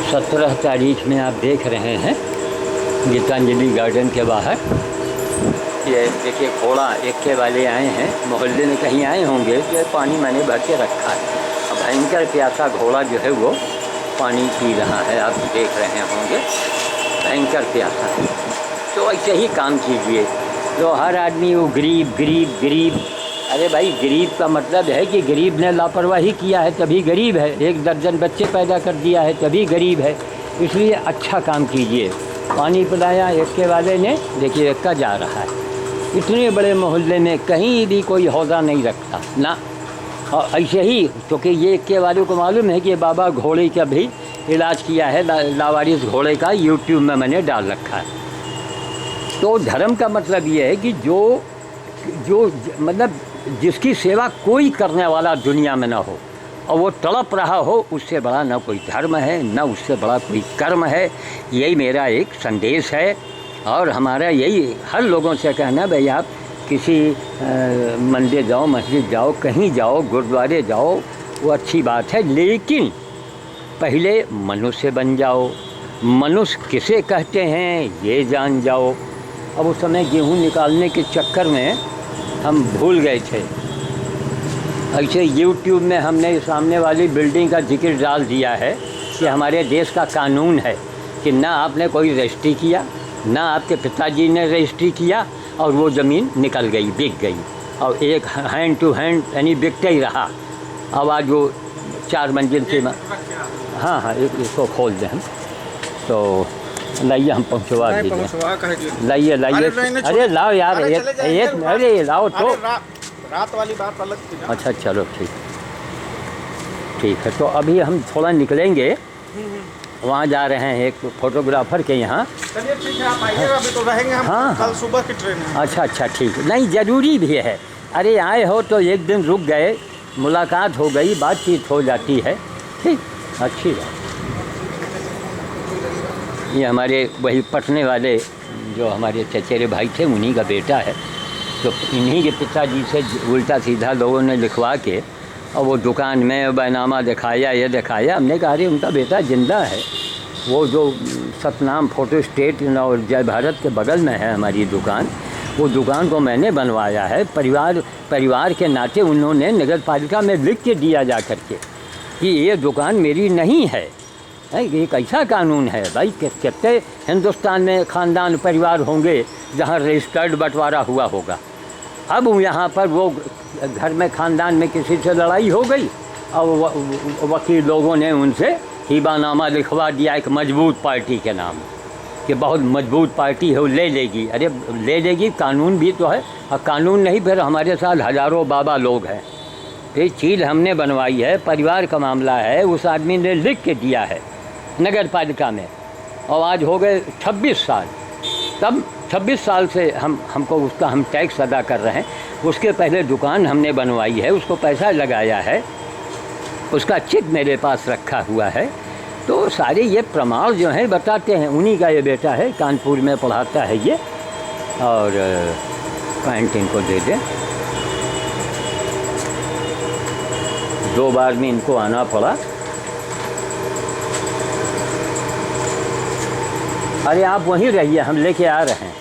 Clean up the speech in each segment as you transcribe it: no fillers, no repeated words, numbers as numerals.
17 तारीख में आप देख रहे हैं गीतांजलि गार्डन के बाहर ये देखिए घोड़ा एक्के वाले आए हैं, मोहल्ले में कहीं आए होंगे तो पानी मैंने भर के रखा है। अब भयंकर प्यासा घोड़ा जो है वो पानी पी रहा है, आप देख रहे होंगे, भयंकर प्यासा। तो ऐसे ही काम कीजिए। तो हर आदमी वो गरीब गरीब गरीब, अरे भाई गरीब का मतलब है कि गरीब ने लापरवाही किया है तभी गरीब है, 1 दर्जन बच्चे पैदा कर दिया है तभी गरीब है। इसलिए अच्छा काम कीजिए। पानी पिलाया एक्के वाले ने, देखिए एक्का जा रहा है। इतने बड़े मोहल्ले में कहीं भी कोई हौदा नहीं रखता ना। और ऐसे ही क्योंकि ये एक्के वाले को मालूम है कि बाबा घोड़े का भी इलाज किया है, लावारिस घोड़े का यूट्यूब में मैंने डाल रखा है। तो धर्म का मतलब ये है कि जो मतलब जिसकी सेवा कोई करने वाला दुनिया में ना हो और वो तड़प रहा हो, उससे बड़ा ना कोई धर्म है, ना उससे बड़ा कोई कर्म है। यही मेरा एक संदेश है। और हमारा यही हर लोगों से कहना, भाई आप किसी मंदिर जाओ, मस्जिद जाओ, कहीं जाओ, गुरुद्वारे जाओ, वो अच्छी बात है, लेकिन पहले मनुष्य बन जाओ। मनुष्य किसे कहते हैं ये जान जाओ। अब उस समय गेहूँ निकालने के चक्कर में हम भूल गए थे। ऐसे यूट्यूब में हमने सामने वाली बिल्डिंग का जिक्र डाल दिया है कि हमारे देश का कानून है कि ना आपने कोई रजिस्ट्री किया, ना आपके पिताजी ने रजिस्ट्री किया, और वो ज़मीन निकल गई, बिक गई, और एक हैंड टू हैंड यानी बिकते ही रहा। अब आज वो 4 मंजिल के हाँ इसको खोल दें हम, तो लाइए हम पहुँचवा दीजिए। लाइए अरे लाओ यार, एक अरे लाओ तो रात वाली बात अलग थी ना। अच्छा चलो ठीक है। तो अभी हम थोड़ा निकलेंगे, वहाँ जा रहे हैं एक फोटोग्राफर के यहाँ। चलिए ठीक है, आप आइएगा, अभी तो रहेंगे हम। हाँ कल सुबह की ट्रेन है। अच्छा ठीक है, नहीं ज़रूरी भी है। अरे आए हो तो एक दिन रुक गए, मुलाकात हो गई, बातचीत हो जाती है, ठीक, अच्छी बात। ये हमारे वही पटने वाले जो हमारे चचेरे भाई थे, उन्हीं का बेटा है। तो इन्हीं के पिताजी से उल्टा सीधा लोगों ने लिखवा के और वो दुकान में बैनामा दिखाया, ये दिखाया। हमने कहा अरे उनका बेटा जिंदा है। वो जो सतनाम फोटो स्टेट और जय भारत के बगल में है हमारी दुकान, वो दुकान को मैंने बनवाया है। परिवार के नाते उन्होंने नगर पालिका में लिख के दिया जा करके कि ये दुकान मेरी नहीं है। ये कैसा कानून है भाई? कितने हिंदुस्तान में ख़ानदान परिवार होंगे जहाँ रजिस्टर्ड बंटवारा हुआ होगा। अब यहाँ पर वो घर में ख़ानदान में किसी से लड़ाई हो गई और वकील लोगों ने उनसे हिबानामा लिखवा दिया एक मजबूत पार्टी के नाम, कि बहुत मजबूत पार्टी है, वो ले लेगी। अरे ले लेगी, कानून भी तो है। और कानून नहीं, फिर हमारे साथ हज़ारों बाबा लोग हैं। ये चीज़ हमने बनवाई है, परिवार का मामला है, उस आदमी ने लिख के दिया है नगर पालिका में। और आज हो गए 26 साल। तब 26 साल से हमको उसका हम टैक्स अदा कर रहे हैं। उसके पहले दुकान हमने बनवाई है, उसको पैसा लगाया है, उसका चेक मेरे पास रखा हुआ है। तो सारे ये प्रमाण जो हैं बताते हैं। उन्हीं का ये बेटा है, कानपुर में पढ़ाता है ये। और पैंट इनको दे दें। 2 बार में इनको आना पड़ा। अरे आप वहीं रहिए, हम लेके आ रहे हैं,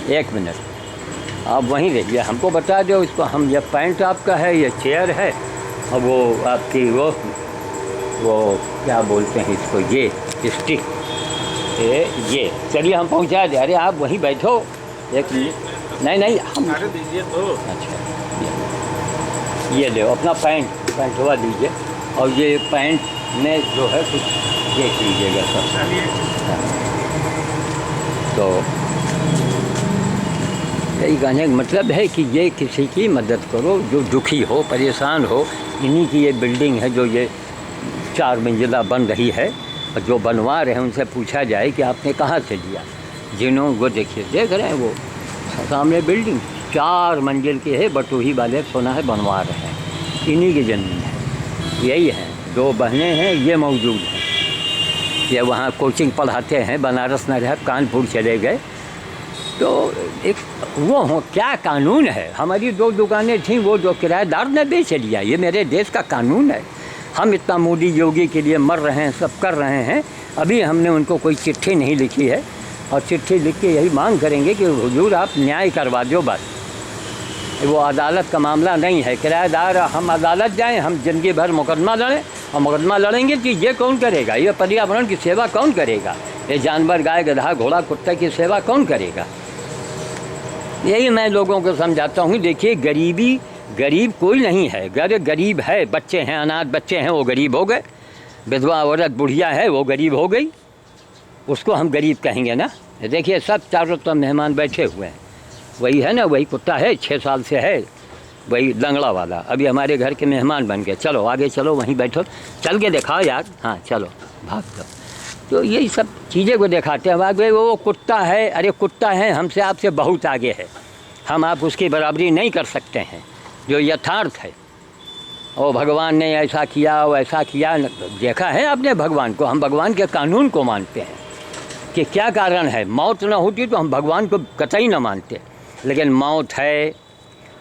1 मिनट आप वहीं रहिए। हमको बता दो इसको, हम ये पैंट आपका है, ये चेयर है, और वो आपकी वो क्या बोलते हैं इसको, ये स्टिक, ये चलिए हम पहुंचा दे। अरे आप वहीं बैठो 1 मिनट। नहीं हम दीजिए तो। अच्छा ये ले अपना पैंट हुआ दीजिए। और ये पैंट में जो है कुछ देख लीजिएगा सब। तो यही कहने का मतलब है कि ये किसी की मदद करो जो दुखी हो, परेशान हो। इन्हीं की ये बिल्डिंग है जो ये 4 मंजिला बन रही है। और जो बनवा रहे हैं उनसे पूछा जाए कि आपने कहाँ से लिया। जिन्होंने वो देखिए देख रहे हैं, वो सामने बिल्डिंग 4 मंजिल की है, बटोही वाले सोना है बनवा रहे हैं। इन्हीं की ज़मीन है। यही है, 2 बहनें हैं, ये मौजूद हैं। ये वहाँ कोचिंग पढ़ाते हैं, बनारस न रहे, कानपुर चले गए। तो एक वो हो, क्या कानून है। हमारी 2 दुकानें थीं, वो जो किराएदार ने बेच लिया। ये मेरे देश का कानून है। हम इतना मोदी योगी के लिए मर रहे हैं, सब कर रहे हैं, अभी हमने उनको कोई चिट्ठी नहीं लिखी है। और चिट्ठी लिख के यही मांग करेंगे कि हुजूर आप न्याय करवा दो बस। वो अदालत का मामला नहीं है, किराएदार हम अदालत जाएं, हम ज़िंदगी भर मुकदमा लड़ें, और मुकदमा लड़ेंगे कि ये कौन करेगा, ये पर्यावरण की सेवा कौन करेगा, ये जानवर गाय गधा घोड़ा कुत्ते की सेवा कौन करेगा। यही मैं लोगों को समझाता हूँ। देखिए गरीब कोई नहीं है, गरीब है, बच्चे हैं, अनाथ बच्चे हैं, वो गरीब हो गए, विधवा औरत बुढ़िया है वो गरीब हो गई, उसको हम गरीब कहेंगे ना। देखिए सब चारों तरफ मेहमान बैठे हुए हैं, वही है ना, वही कुत्ता है 6 साल से है, वही लंगड़ा वाला अभी हमारे घर के मेहमान बन गए। चलो आगे चलो, वहीं बैठो, चल के दिखाओ यार, हाँ चलो भाग दो। तो यही सब चीज़ें को दिखाते हैं। आगे वो कुत्ता है, अरे कुत्ता है हमसे आपसे बहुत आगे है, हम आप उसकी बराबरी नहीं कर सकते हैं, जो यथार्थ है। और भगवान ने ऐसा किया वैसा किया, देखा है आपने भगवान को? हम भगवान के कानून को मानते हैं कि क्या कारण है, मौत न होती तो हम भगवान को कतई न मानते। लेकिन मौत है,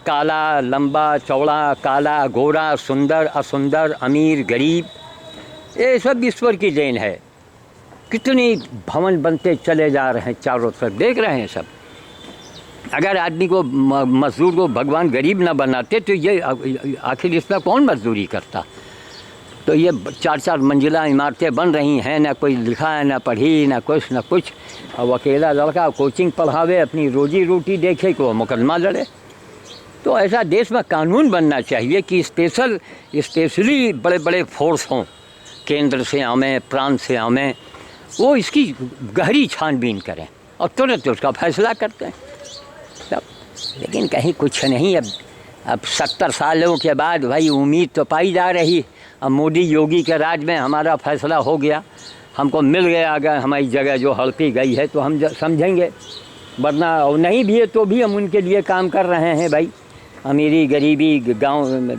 काला लंबा चौड़ा, काला गोरा, सुंदर असुंदर, अमीर गरीब, ये सब ईश्वर की देन है। कितने भवन बनते चले जा रहे हैं, चारों तरफ देख रहे हैं सब। अगर आदमी को मजदूर को भगवान गरीब ना बनाते तो ये आखिर इस पर कौन मजदूरी करता। तो ये 4-4 मंजिला इमारतें बन रही हैं, ना कोई लिखा है, ना पढ़ी, ना कुछ। और अकेला लड़का कोचिंग पढ़ावे, अपनी रोजी रोटी देखे, को मुकदमा लड़े। तो ऐसा देश में कानून बनना चाहिए कि स्पेशली बड़े बड़े फोर्स हों, केंद्र से आवें, प्रांत से आवें, वो इसकी गहरी छानबीन करें और तुरंत उसका फैसला करते हैं सब। लेकिन कहीं कुछ नहीं। अब 70 सालों के बाद भाई उम्मीद तो पाई जा रही। अब मोदी योगी के राज में हमारा फैसला हो गया, हमको मिल गया, अगर हमारी जगह जो हड़पी गई है तो हम समझेंगे, वरना और नहीं भी है तो भी हम उनके लिए काम कर रहे हैं भाई। अमीरी गरीबी गांव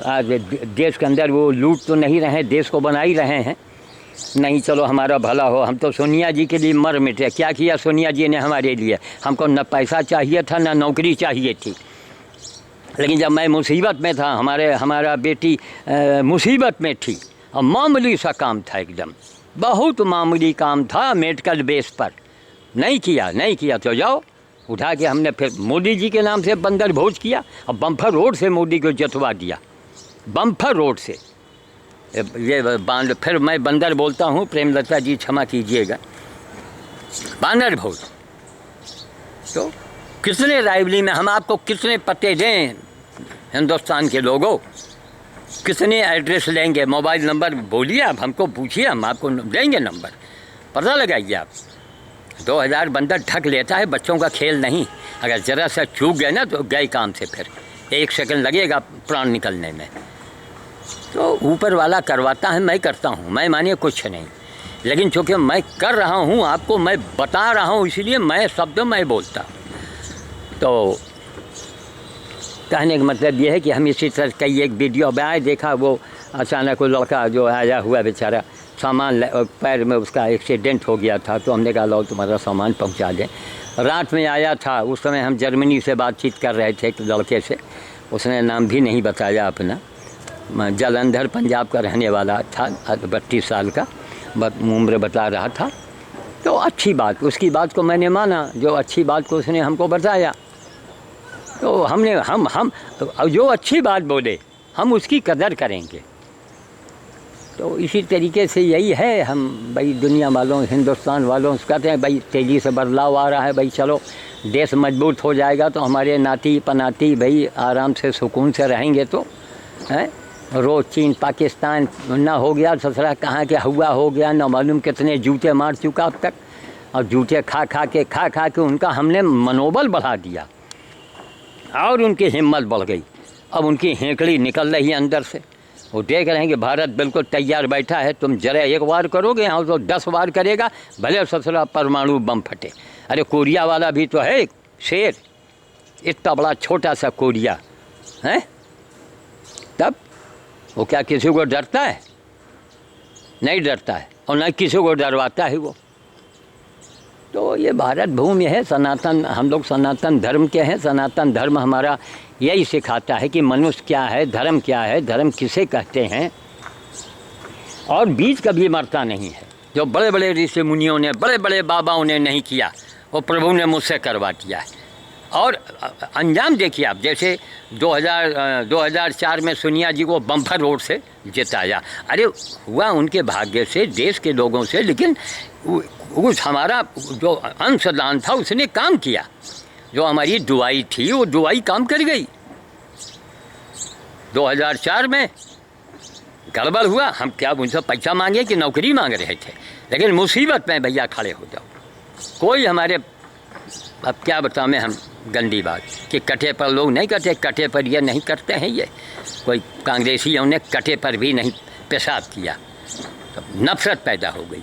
आज देश के अंदर वो लूट तो नहीं रहे, देश को बना ही रहे हैं। नहीं चलो हमारा भला हो, हम तो सोनिया जी के लिए मर मिटे। क्या किया सोनिया जी ने हमारे लिए? हमको न पैसा चाहिए था, न नौकरी चाहिए थी। लेकिन जब मैं मुसीबत में था, हमारा बेटी मुसीबत में थी, और मामूली सा काम था, एकदम बहुत मामूली काम था, मेडिकल बेस पर नहीं किया तो जाओ उठा के हमने फिर मोदी जी के नाम से बंदर भोज किया, और बम्फर रोड से मोदी को जतवा दिया, बम्फर रोड से। ये बांध, फिर मैं बंदर बोलता हूँ, प्रेमलता जी क्षमा कीजिएगा, बानर भोज। तो कितने राइवली में हम आपको कितने पते दें हिंदुस्तान के लोगों, कितने एड्रेस लेंगे, मोबाइल नंबर बोलिए, आप हमको पूछिए, हम आपको देंगे नंबर, पता लगाइए आप। 2000 बंदर ढक लेता है, बच्चों का खेल नहीं। अगर ज़रा सा चूक गए ना तो गए काम से, फिर 1 सेकंड लगेगा प्राण निकलने में। तो ऊपर वाला करवाता है, मैं करता हूँ, मैं मानिए कुछ नहीं। लेकिन चूँकि मैं कर रहा हूँ, आपको मैं बता रहा हूँ, इसलिए मैं शब्द मैं बोलता। तो कहने का मतलब ये है कि हम इसी तरह कई एक वीडियो में आए, देखा वो अचानक वो लड़का जो आया हुआ बेचारा, सामान पैर में उसका एक्सीडेंट हो गया था, तो हमने कहा लो तुम्हारा सामान पहुंचा दें। रात में आया था, उस समय हम जर्मनी से बातचीत कर रहे थे एक लड़के से, उसने नाम भी नहीं बताया अपना, जालंधर पंजाब का रहने वाला था, 32 साल का उम्र बता रहा था। तो अच्छी बात, उसकी बात को मैंने माना, जो अच्छी बात को उसने हमको बताया, तो हमने हम जो अच्छी बात बोले हम उसकी कदर करेंगे। तो इसी तरीके से यही है, हम भाई दुनिया वालों, हिंदुस्तान वालों से कहते हैं भाई तेज़ी से बदलाव आ रहा है, भाई चलो देश मजबूत हो जाएगा तो हमारे नाती पनाती भाई आराम से सुकून से रहेंगे। तो हैं रोज़ चीन पाकिस्तान ना हो गया, ससुरा कहाँ के हुआ हो गया, ना मालूम कितने जूते मार चुका अब तक, और जूते खा के उनका हमने मनोबल बढ़ा दिया और उनकी हिम्मत बढ़ गई। अब उनकी हेंकड़ी निकल रही है अंदर से, वो देख रहे हैं कि भारत बिल्कुल तैयार बैठा है, तुम जरा 1 बार करोगे और तो 10 बार करेगा, भले ससुरा परमाणु बम फटे। अरे कोरिया वाला भी तो है शेर, इतना बड़ा छोटा सा कोरिया है, तब वो क्या किसी को डरता है? नहीं डरता है, और न किसी को डरवाता है वो। तो ये भारत भूमि है, सनातन, हम लोग सनातन धर्म के हैं। सनातन धर्म हमारा यही सिखाता है कि मनुष्य क्या है, धर्म क्या है, धर्म किसे कहते हैं, और बीज कभी मरता नहीं है। जो बड़े बड़े ऋषि मुनियों ने, बड़े बड़े बाबाओं ने नहीं किया, वो प्रभु ने मुझसे करवा दिया है। और अंजाम देखिए आप, जैसे 2004 में सोनिया जी को बम्पर वोट से जिताया। अरे हुआ उनके भाग्य से, देश के लोगों से, लेकिन उस हमारा जो अंशदान था उसने काम किया। जो हमारी दुआई थी वो दुआई काम कर गई। 2004 में गड़बड़ हुआ, हम क्या उनसे पैसा मांगे कि नौकरी मांग रहे थे, लेकिन मुसीबत में भैया खड़े हो जाओ। कोई हमारे, अब क्या बताऊँ मैं, हम गंदी बात कि कटे पर लोग नहीं कटे, कटे पर ये नहीं करते हैं। ये कोई कांग्रेसियों ने कटे पर भी नहीं पेशाब किया, तो नफरत पैदा हो गई।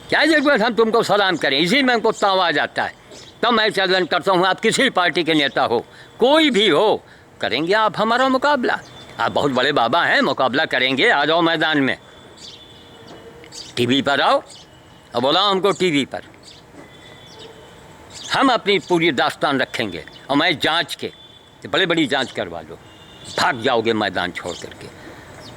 क्या ज़रूरत हम तुमको सलाम करें? इसी में हमको ताव आ जाता है। तो मैं चलन करता हूँ, आप किसी पार्टी के नेता हो, कोई भी हो, करेंगे आप हमारा मुकाबला। आप बहुत बड़े बाबा हैं, मुकाबला करेंगे, आ जाओ मैदान में, टीवी पर आओ और बुलाओ हमको टीवी पर। हम अपनी पूरी दास्तान रखेंगे और मैं जांच के, बड़ी बड़ी जांच करवा लो, भाग जाओगे मैदान छोड़ करके।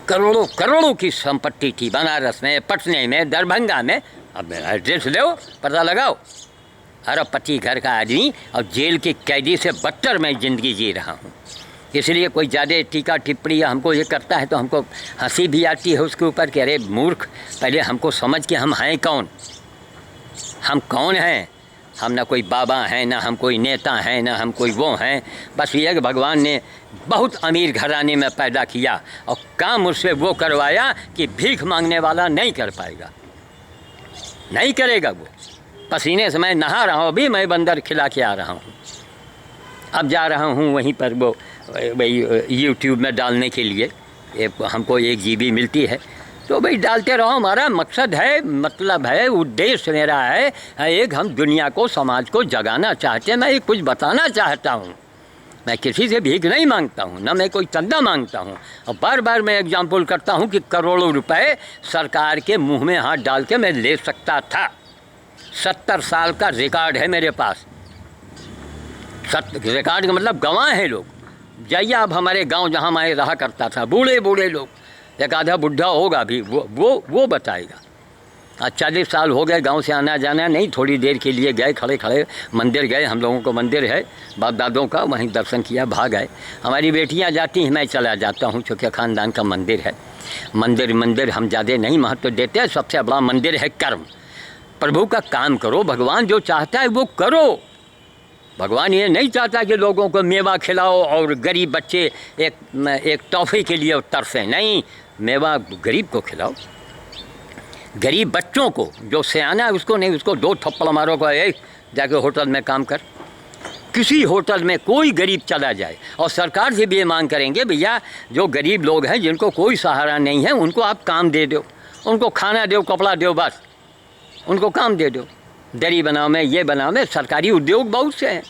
करोड़ों करोड़ों की संपत्ति थी बनारस में, पटने में, दरभंगा में। अब मेरा एड्रेस लो, पता लगाओ। अरबपति घर का आदमी और जेल के कैदी से बदतर मैं ज़िंदगी जी रहा हूँ। इसलिए कोई ज़्यादा टीका टिप्पणी या हमको ये करता है तो हमको हंसी भी आती है उसके ऊपर कि अरे मूर्ख, पहले हमको समझ के हम हैं कौन, हम कौन हैं। हम ना कोई बाबा हैं, ना हम कोई नेता हैं, ना हम कोई वो हैं। बस ये कि भगवान ने बहुत अमीर घराने में पैदा किया और काम उससे वो करवाया कि भीख मांगने वाला नहीं कर पाएगा, नहीं करेगा वो। पसीने से मैं नहा रहा हूँ, अभी मैं बंदर खिला के आ रहा हूँ। अब जा रहा हूँ वहीं पर वो यूट्यूब में डालने के लिए, हमको 1 GB मिलती है, तो भाई डालते रहो। हमारा मकसद है, मतलब है, उद्देश्य मेरा है एक, हम दुनिया को, समाज को जगाना चाहते हैं। मैं एक कुछ बताना चाहता हूँ। मैं किसी से भीख नहीं मांगता हूँ, ना मैं कोई चंदा मांगता हूँ। और बार बार मैं एग्जाम्पल करता हूँ कि करोड़ों रुपए सरकार के मुंह में हाथ डाल के मैं ले सकता था। 70 साल का रिकॉर्ड है मेरे पास। रिकॉर्ड का मतलब गवाह हैं लोग। जाइए आप हमारे गांव जहां मैं रहा करता था, बूढ़े बूढ़े लोग, एक आधा बुढ़ा होगा भी, वो बताएगा। आज 40 साल हो गए, गांव से आना जाना नहीं, थोड़ी देर के लिए गए, खड़े खड़े मंदिर गए। हम लोगों को मंदिर है बाप दादों का, वहीं दर्शन किया, भाग आए। हमारी बेटियां जाती हैं, मैं चला जाता हूं, चूँकि ख़ानदान का मंदिर है। मंदिर हम ज़्यादा नहीं महत्व देते। सबसे बड़ा मंदिर है कर्म। प्रभु का काम करो, भगवान जो चाहता है वो करो। भगवान ये नहीं चाहता कि लोगों को मेवा खिलाओ और गरीब बच्चे एक टॉफ़ी के लिए तरसें। नहीं, मेवा गरीब को खिलाओ, गरीब बच्चों को। जो सियाना है उसको नहीं, उसको 2 थप्पड़ मारो को जाके होटल में काम कर। किसी होटल में कोई गरीब चला जाए, और सरकार से भी ये मांग करेंगे, भैया जो गरीब लोग हैं जिनको कोई सहारा नहीं है, उनको आप काम दे दो, उनको खाना दो, कपड़ा दो, बस उनको काम दे दो। दरी बनाओ में, ये बनाओ में, सरकारी उद्योग बहुत से हैं,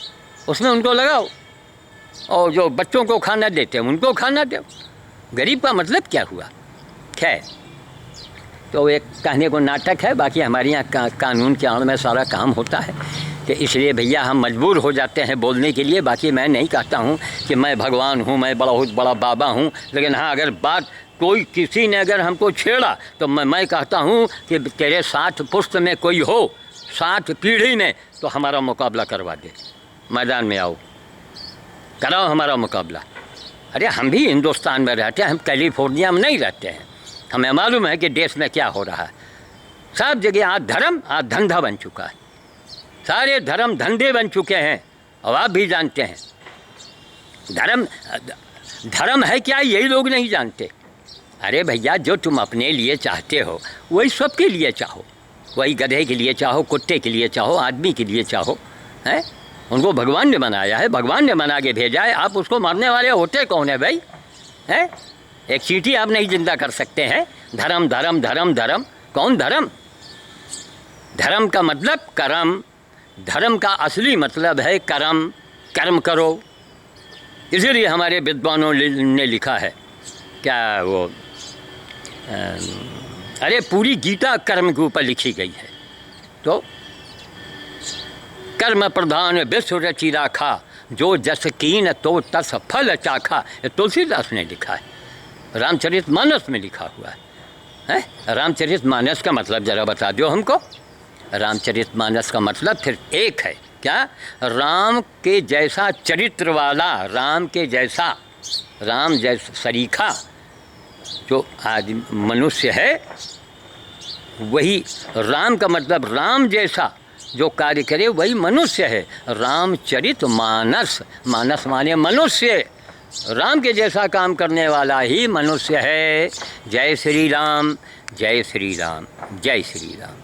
उसमें उनको लगाओ। और जो बच्चों को खाना देते हैं उनको खाना दो। गरीब का मतलब क्या हुआ? खैर, तो एक कहने को नाटक है। बाकी हमारे यहाँ कानून के आड़ में सारा काम होता है, तो इसलिए भैया हम मजबूर हो जाते हैं बोलने के लिए। बाकी मैं नहीं कहता हूँ कि मैं भगवान हूँ, मैं बहुत बड़ा बाबा हूँ, लेकिन हाँ, अगर बात कोई किसी ने अगर हमको छेड़ा तो मैं कहता हूँ कि तेरे 60 पुश्त में कोई हो, 60 पीढ़ी में, तो हमारा मुकाबला करवा दे। मैदान में आओ, कराओ हमारा मुकाबला। अरे हम भी हिंदुस्तान में रहते हैं, हम कैलिफोर्निया में नहीं रहते हैं। हमें मालूम है कि देश में क्या हो रहा है। सब जगह आज धर्म, आज धंधा बन चुका है। सारे धर्म धंधे बन चुके हैं, और आप भी जानते हैं। धर्म है क्या, यही लोग नहीं जानते। अरे भैया, जो तुम अपने लिए चाहते हो वही सबके लिए चाहो। वही गधे के लिए चाहो, कुत्ते के लिए चाहो, आदमी के लिए चाहो, हैं? उनको भगवान ने बनाया है, भगवान ने बना के भेजा है। आप उसको मारने वाले होते कौन है भाई? हैं? एक चींटी आप नहीं जिंदा कर सकते हैं। धर्म धर्म धर्म धर्म, कौन धर्म? धर्म का मतलब कर्म। धर्म का असली मतलब है कर्म, कर्म करो। इसीलिए हमारे विद्वानों ने लिखा है, क्या वो, अरे पूरी गीता कर्म के ऊपर लिखी गई है। तो कर्म प्रधान विश्व रचि राखा, जो जस कीन तो तस फल चाखा, ये तुलसीदास ने लिखा है, रामचरितमानस में लिखा हुआ है। हैं? रामचरितमानस का मतलब ज़रा बता दो हमको। रामचरितमानस का मतलब सिर्फ एक है, क्या? राम के जैसा चरित्र वाला, राम के जैसा, राम जैसा सरीखा जो आदमी मनुष्य है, वही राम का मतलब राम जैसा जो कार्य करे वही मनुष्य है। रामचरित मानस, मानस माने मनुष्य, राम के जैसा काम करने वाला ही मनुष्य है। जय श्री राम, जय श्री राम, जय श्री राम।